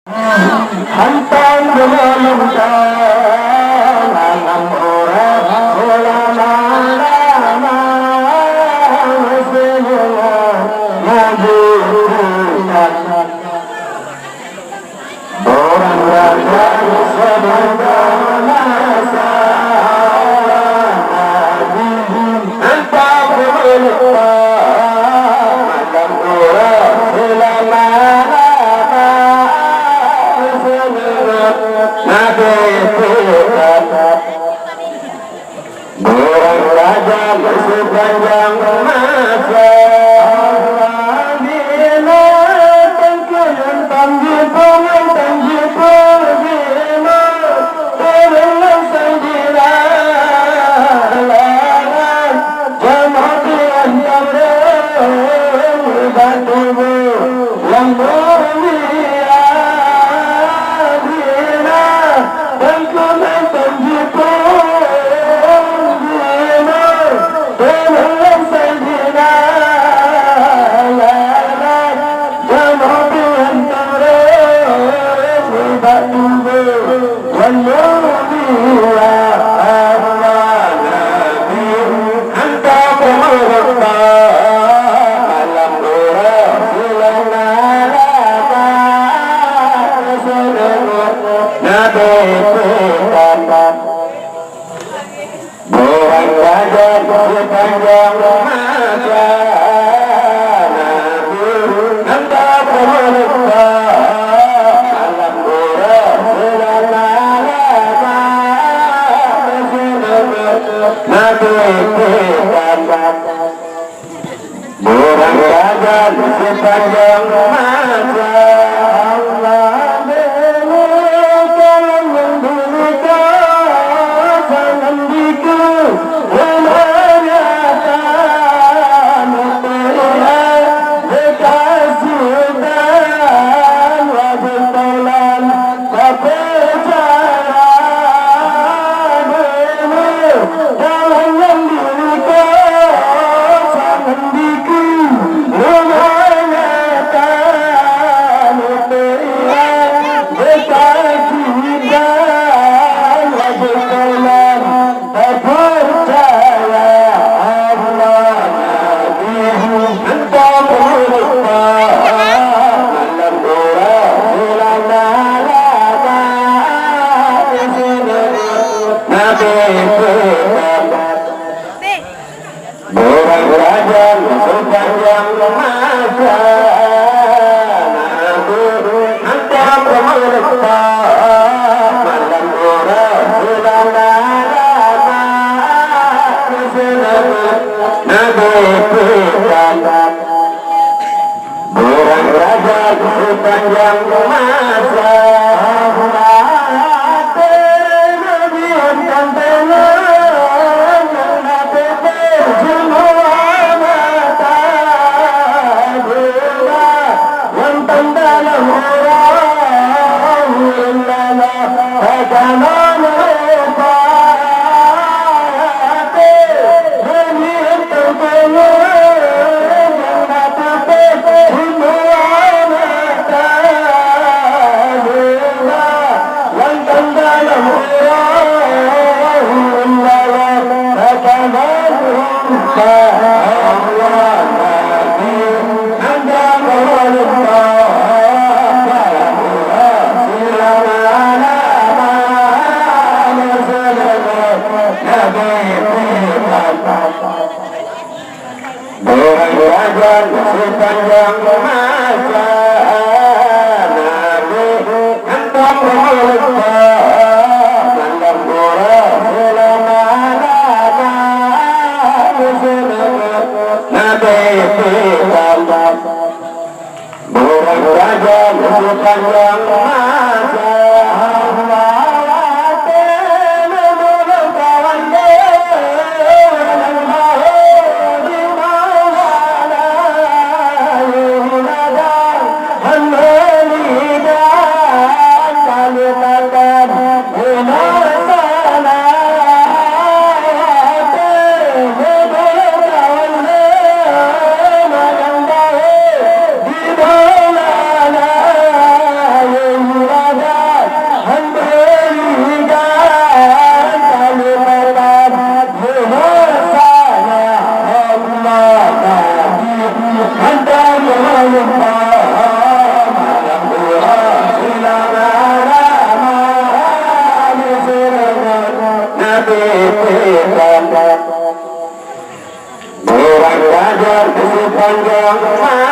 Hantang lumulungkang ang oras wala malamang sinula nabubutan orang raja sebagaikan masa hantang lumulungkang ang oras wala malamang orang raja sepanjang masa bila tangkian tanggi bila terlalu sendirian jamaah diantara batumu yang mulia bila tangkian tanggi Orang raja sepanjang masa Allah berikan memberikan sangat dikau menyatakan melihat bekasih dan wajib taulan tapi jalan dalam memberikan sangat dikau orang raja sepanjang masa antara pemerintah malam orang orang raja sepanjang masa sepanjang masa Nabi hendak memelukkan mandang orang selama-lama Nabi ditambah orang raja sepanjang masa Johan